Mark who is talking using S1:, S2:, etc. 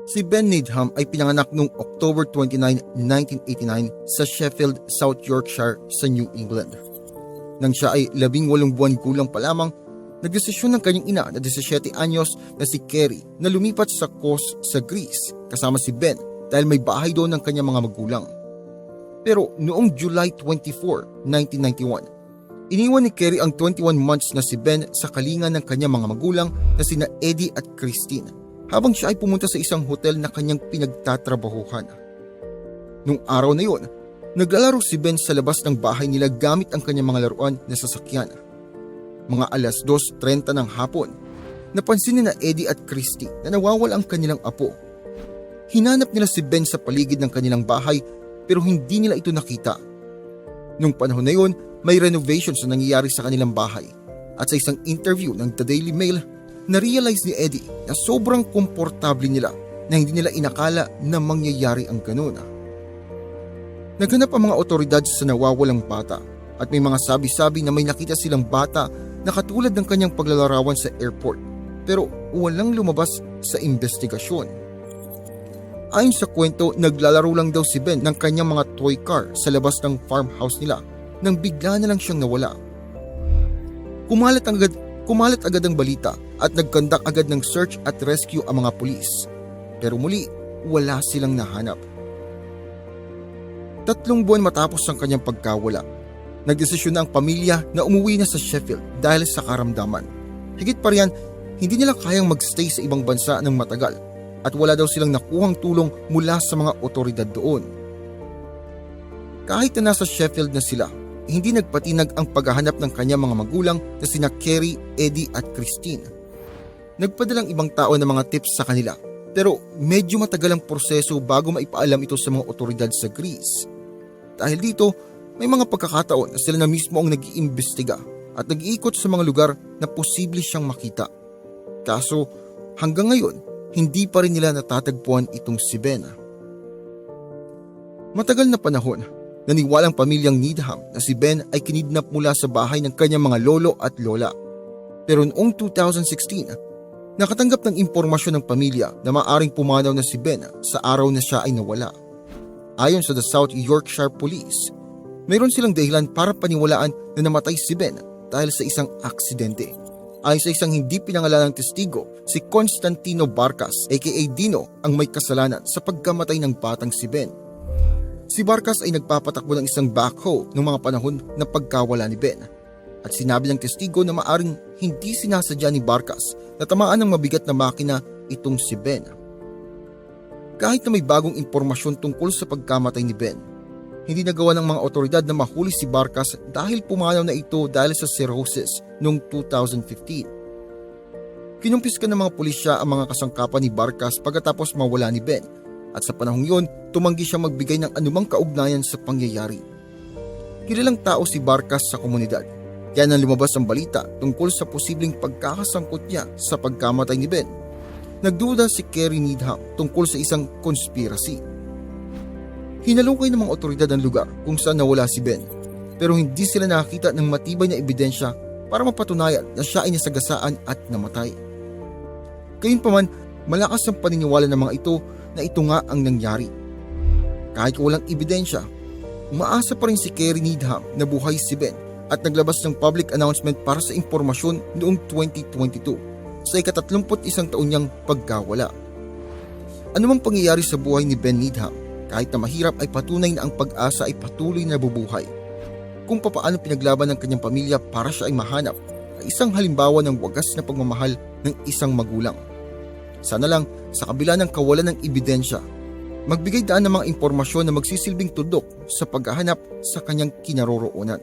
S1: Si Ben Needham ay pinanganak noong October 29, 1989 sa Sheffield, South Yorkshire sa New England. Nang siya ay 18 buwan gulang pa lamang, nagdesisyon ng kanyang ina na 17 anyos na si Kerry na lumipat sa Kos sa Greece kasama si Ben dahil may bahay doon ng kanyang mga magulang. Pero noong July 24, 1991, iniwan ni Kerry ang 21 months na si Ben sa kalinga ng kanyang mga magulang na sina Eddie at Christine habang siya ay pumunta sa isang hotel na kanyang pinagtatrabahuhan. Nung araw na yon, naglalaro si Ben sa labas ng bahay nila gamit ang kanyang mga laruan na sasakyan. Mga alas 2:30 ng hapon, napansin ni na Eddie at Christy na nawawala ang kanilang apo. Hinanap nila si Ben sa paligid ng kanilang bahay pero hindi nila ito nakita. Nung panahon na yon, may renovations na nangyayari sa kanilang bahay at sa isang interview ng The Daily Mail, na-realize ni Eddie na sobrang komportable nila na hindi nila inakala na mangyayari ang ganun. Naghanap ang mga otoridad sa nawawalang bata at may mga sabi-sabi na may nakita silang bata na katulad ng kanyang paglalarawan sa airport pero walang lumabas sa investigasyon. Ayon sa kwento, naglalaro lang daw si Ben ng kanyang mga toy car sa labas ng farmhouse nila nang bigla na lang siyang nawala. Kumalat agad ang balita at nagkandak agad ng search at rescue ang mga pulis. Pero muli, wala silang nahanap. 3 buwan matapos ang kanyang pagkawala, nagdesisyon na ang pamilya na umuwi na sa Sheffield dahil sa karamdaman. Higit pa riyan, hindi nila kayang magstay sa ibang bansa ng matagal at wala daw silang nakuhang tulong mula sa mga otoridad doon. Kahit na nasa Sheffield na sila, hindi nagpatinag ang paghahanap ng kanyang mga magulang na sina Kerry, Eddie at Christine. Nagpadalang ibang tao ng mga tips sa kanila pero medyo matagal ang proseso bago maipaalam ito sa mga otoridad sa Greece. Dahil dito, may mga pagkakataon na sila na mismo ang nag-iimbestiga at nag-iikot sa mga lugar na posible siyang makita. Kaso hanggang ngayon, hindi pa rin nila natatagpuan itong si Ben. Matagal na panahon, naniwalang pamilyang Needham na si Ben ay kinidnap mula sa bahay ng kanyang mga lolo at lola. Pero noong 2016, nakatanggap ng impormasyon ng pamilya na maaring pumanaw na si Ben sa araw na siya ay nawala. Ayon sa the South Yorkshire Police, mayroon silang dahilan para paniwalaan na namatay si Ben dahil sa isang aksidente. Ayon sa isang hindi pinangalanang testigo, si Constantino Barcas aka Dino ang may kasalanan sa pagkamatay ng batang si Ben. Si Barcas ay nagpapatakbo ng isang backhoe noong mga panahon na pagkawala ni Ben. At sinabi ng testigo na maaring hindi sinasadya ni Barcas na tamaan ng mabigat na makina itong si Ben. Kahit na may bagong impormasyon tungkol sa pagkamatay ni Ben, hindi nagawa ng mga otoridad na mahuli si Barcas dahil pumanaw na ito dahil sa cirrhosis noong 2015. Kinumpiska ng mga pulisya ang mga kasangkapan ni Barcas pagkatapos mawala ni Ben. At sa panahong yon, tumanggi siya magbigay ng anumang kaugnayan sa pangyayari. Kilalang tao si Barcas sa komunidad, kaya nang lumabas ang balita tungkol sa posibleng pagkakasangkot niya sa pagkamatay ni Ben, nagduda si Kerry Needham tungkol sa isang conspiracy. Hinalukay ng mga otoridad ang lugar kung saan nawala si Ben, pero hindi sila nakakita ng matibay na ebidensya para mapatunayan na siya ay nasagasaan at namatay. Gayunpaman, malakas ang paniniwala ng mga ito na ito nga ang nangyari. Kahit walang ebidensya, umaasa pa rin si Kerry Needham na buhay si Ben at naglabas ng public announcement para sa impormasyon noong 2022 sa ika-31 taon niyang pagkawala. Anumang pangyayari sa buhay ni Ben Needham, kahit na mahirap ay patunay na ang pag-asa ay patuloy na nabubuhay. Kung papaano pinaglaban ng kanyang pamilya para siya ay mahanap ay isang halimbawa ng wagas na pagmamahal ng isang magulang. Sana lang sa kabila ng kawalan ng ebidensya, magbigay daan ng mga impormasyon na magsisilbing tudok sa paghahanap sa kanyang kinaroroonan.